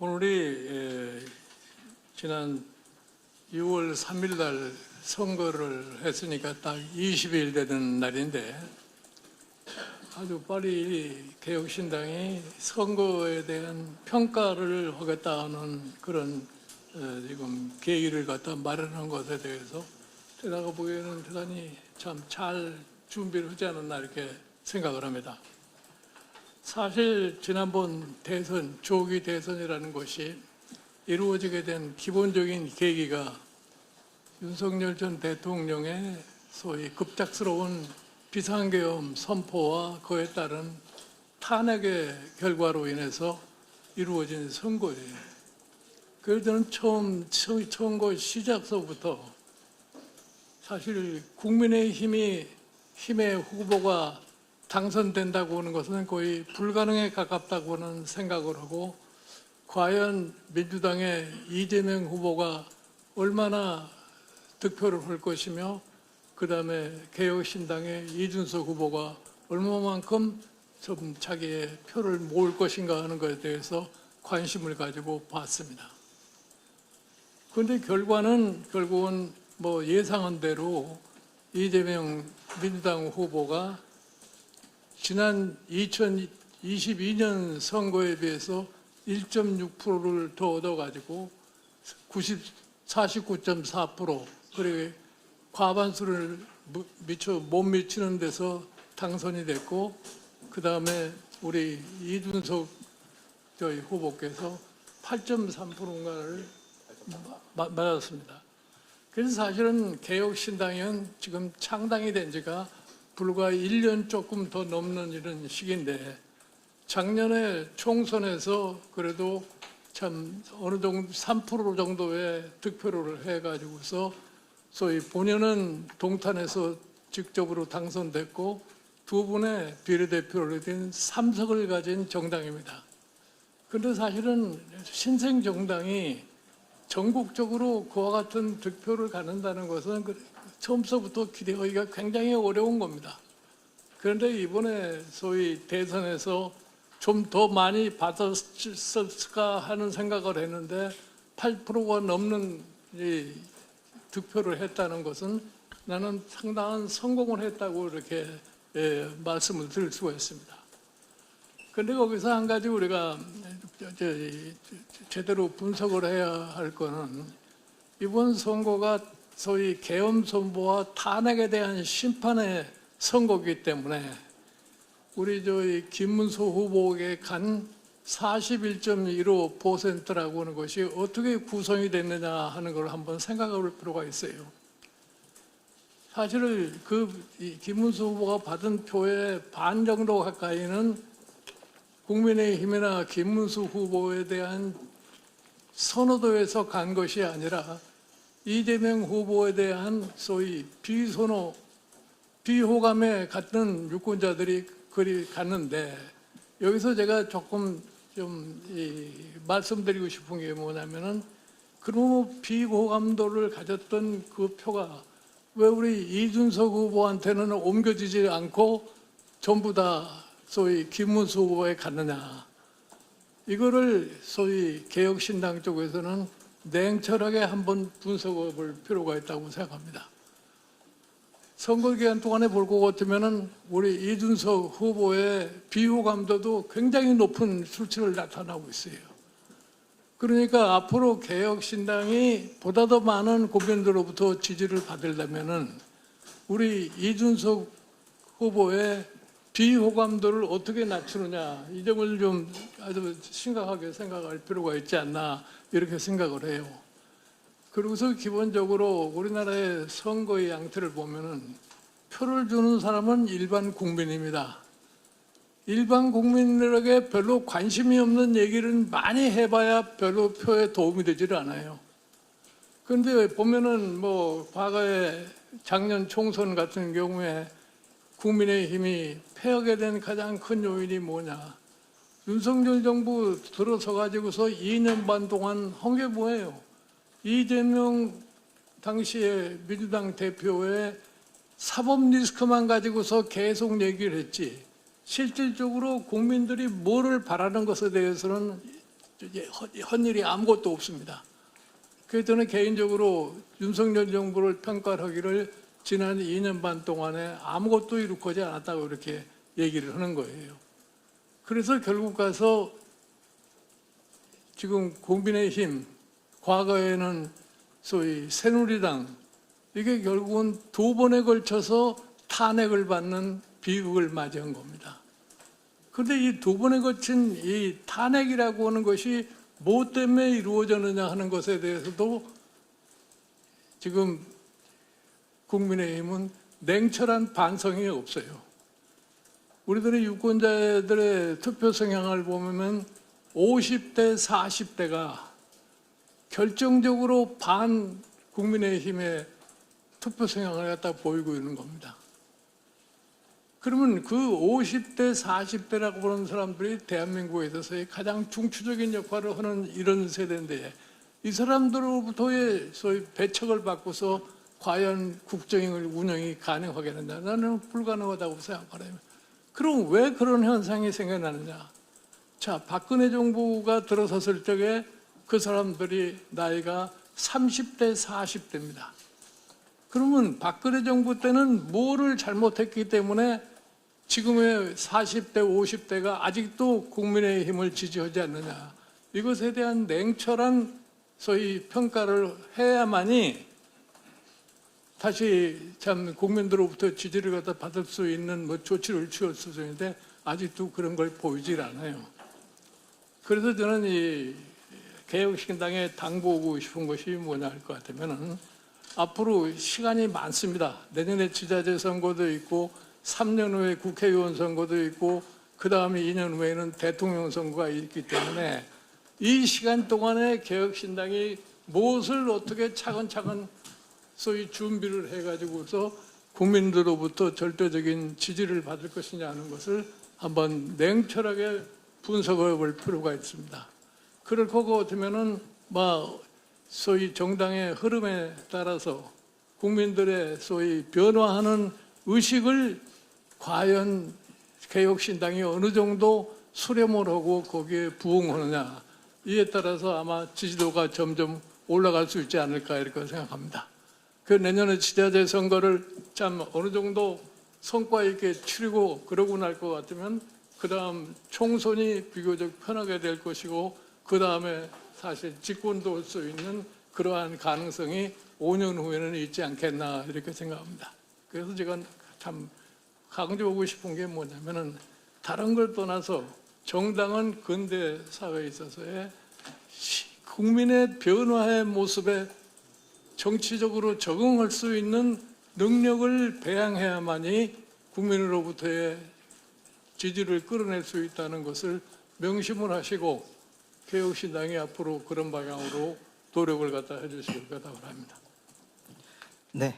오늘이 지난 6월 3일 날 선거를 했으니까 딱 20일 되는 날인데 아주 빨리 개혁신당이 선거에 대한 평가를 하겠다는 그런 지금 계기를 갖다 마련한 것에 대해서 제가 보기에는 대단히 참 잘 준비를 하지 않았나 이렇게 생각을 합니다. 사실 지난번 대선, 조기 대선이라는 것이 이루어지게 된 기본적인 계기가 윤석열 전 대통령의 소위 급작스러운 비상계엄 선포와 그에 따른 탄핵의 결과로 인해서 이루어진 선거예요. 그래서 저는 선거 시작서부터 사실 국민의힘의 후보가 당선된다고 하는 것은 거의 불가능에 가깝다고 하는 생각을 하고, 과연 민주당의 이재명 후보가 얼마나 득표를 할 것이며 그 다음에 개혁신당의 이준석 후보가 얼마만큼 좀 자기의 표를 모을 것인가 하는 것에 대해서 관심을 가지고 봤습니다. 그런데 결과는 결국은 뭐 예상한 대로 이재명 민주당 후보가 지난 2022년 선거에 비해서 1.6%를 더 얻어가지고 49.4%, 그리고 과반수를 못 미치는 데서 당선이 됐고, 그 다음에 우리 이준석 저희 후보께서 8.3%인가를 맞았습니다. 그래서 사실은 개혁신당은 지금 창당이 된 지가 불과 1년 조금 더 넘는 이런 시기인데, 작년에 총선에서 그래도 참 어느 정도 3% 정도의 득표를 해가지고서 소위 본연은 동탄에서 직접으로 당선됐고 두 분의 비례대표를 된 3석을 가진 정당입니다. 그런데 사실은 신생 정당이 전국적으로 그와 같은 득표를 갖는다는 것은 처음서부터 기대하기가 굉장히 어려운 겁니다. 그런데 이번에 소위 대선에서 좀 더 많이 받았을까 하는 생각을 했는데 8%가 넘는 이 득표를 했다는 것은 나는 상당한 성공을 했다고 이렇게 말씀을 드릴 수가 있습니다. 그런데 거기서 한 가지 우리가 제대로 분석을 해야 할 거는, 이번 선거가 소위 계엄 선포와 탄핵에 대한 심판의 선거이기 때문에 우리 저희 김문수 후보에게 간 41.15%라고 하는 것이 어떻게 구성이 됐느냐 하는 걸 한번 생각해 볼 필요가 있어요. 사실 김문수 후보가 받은 표의 반 정도 가까이는 국민의힘이나 김문수 후보에 대한 선호도에서 간 것이 아니라 이재명 후보에 대한 소위 비선호, 비호감에 갖는 유권자들이 그리 갔는데, 여기서 제가 조금 좀 말씀드리고 싶은 게 뭐냐면은, 그런 비호감도를 가졌던 그 표가 왜 우리 이준석 후보한테는 옮겨지지 않고 전부 다 소위 김문수 후보에 갔느냐. 이거를 소위 개혁신당 쪽에서는 냉철하게 한번 분석해 볼 필요가 있다고 생각합니다. 선거 기간 동안에 볼 것 같으면 우리 이준석 후보의 비호감도도 굉장히 높은 수치를 나타나고 있어요. 그러니까 앞으로 개혁신당이 보다 더 많은 국민들로부터 지지를 받으려면 우리 이준석 후보의 비호감도를 어떻게 낮추느냐, 이 점을 좀 아주 심각하게 생각할 필요가 있지 않나 이렇게 생각을 해요. 그리고서 기본적으로 우리나라의 선거의 양태를 보면은 표를 주는 사람은 일반 국민입니다. 일반 국민들에게 별로 관심이 없는 얘기를 많이 해봐야 별로 표에 도움이 되질 않아요. 그런데 보면은 뭐 과거에 작년 총선 같은 경우에 국민의힘이 패하게 된 가장 큰 요인이 뭐냐? 윤석열 정부 들어서 가지고서 2년 반 동안 한 게 뭐예요? 이재명 당시에 민주당 대표의 사법 리스크만 가지고서 계속 얘기를 했지, 실질적으로 국민들이 뭐를 바라는 것에 대해서는 헌일이 아무것도 없습니다. 그래서 저는 개인적으로 윤석열 정부를 평가하기를 지난 2년 반 동안에 아무것도 이루고지 않았다고 이렇게 얘기를 하는 거예요. 그래서 결국 가서 지금 국민의힘, 과거에는 소위 새누리당, 이게 결국은 2번에 걸쳐서 탄핵을 받는 비극을 맞이한 겁니다. 그런데 이 2번에 걸친 이 탄핵이라고 하는 것이 뭐 때문에 이루어졌느냐 하는 것에 대해서도 지금 국민의힘은 냉철한 반성이 없어요. 우리들의 유권자들의 투표 성향을 보면 50대, 40대가 결정적으로 반 국민의힘의 투표 성향을 갖다 보이고 있는 겁니다. 그러면 그 50대, 40대라고 보는 사람들이 대한민국에 있어서의 가장 중추적인 역할을 하는 이런 세대인데 이 사람들로부터의 소위 배척을 받고서 과연 국정을 운영이 가능하겠느냐? 나는 불가능하다고 생각해요. 그럼 왜 그런 현상이 생겨나느냐? 자, 박근혜 정부가 들어섰을 적에 그 사람들이 나이가 30대, 40대입니다. 그러면 박근혜 정부 때는 뭐를 잘못했기 때문에 지금의 40대, 50대가 아직도 국민의힘을 지지하지 않느냐. 이것에 대한 냉철한 소위 평가를 해야만이 다시 참 국민들로부터 지지를 갖다 받을 수 있는 뭐 조치를 취할 수준인데 아직도 그런 걸 보이질 않아요. 그래서 저는 이 개혁신당에 당부하고 싶은 것이 뭐냐 할 것 같으면은 앞으로 시간이 많습니다. 내년에 지자체 선거도 있고 3년 후에 국회의원 선거도 있고 그 다음에 2년 후에는 대통령 선거가 있기 때문에 이 시간 동안에 개혁신당이 무엇을 어떻게 차근차근 소위 준비를 해가지고서 국민들로부터 절대적인 지지를 받을 것이냐 하는 것을 한번 냉철하게 분석해 볼 필요가 있습니다. 그럴 것 같으면은 소위 정당의 흐름에 따라서 국민들의 소위 변화하는 의식을 과연 개혁신당이 어느 정도 수렴을 하고 거기에 부응하느냐 이에 따라서 아마 지지도가 점점 올라갈 수 있지 않을까 이렇게 생각합니다. 그 내년에 지자체 선거를 참 어느 정도 성과 있게 치르고 그러고 날 것 같으면 그 다음 총선이 비교적 편하게 될 것이고 그 다음에 사실 집권도 할 수 있는 그러한 가능성이 5년 후에는 있지 않겠나 이렇게 생각합니다. 그래서 제가 참 강조하고 싶은 게 뭐냐면은 다른 걸 떠나서 정당은 근대 사회에 있어서의 국민의 변화의 모습에 정치적으로 적응할 수 있는 능력을 배양해야만이 국민으로부터의 지지를 끌어낼 수 있다는 것을 명심을 하시고 개혁신당이 앞으로 그런 방향으로 노력을 갖다 해주시길 바랍니다. 네.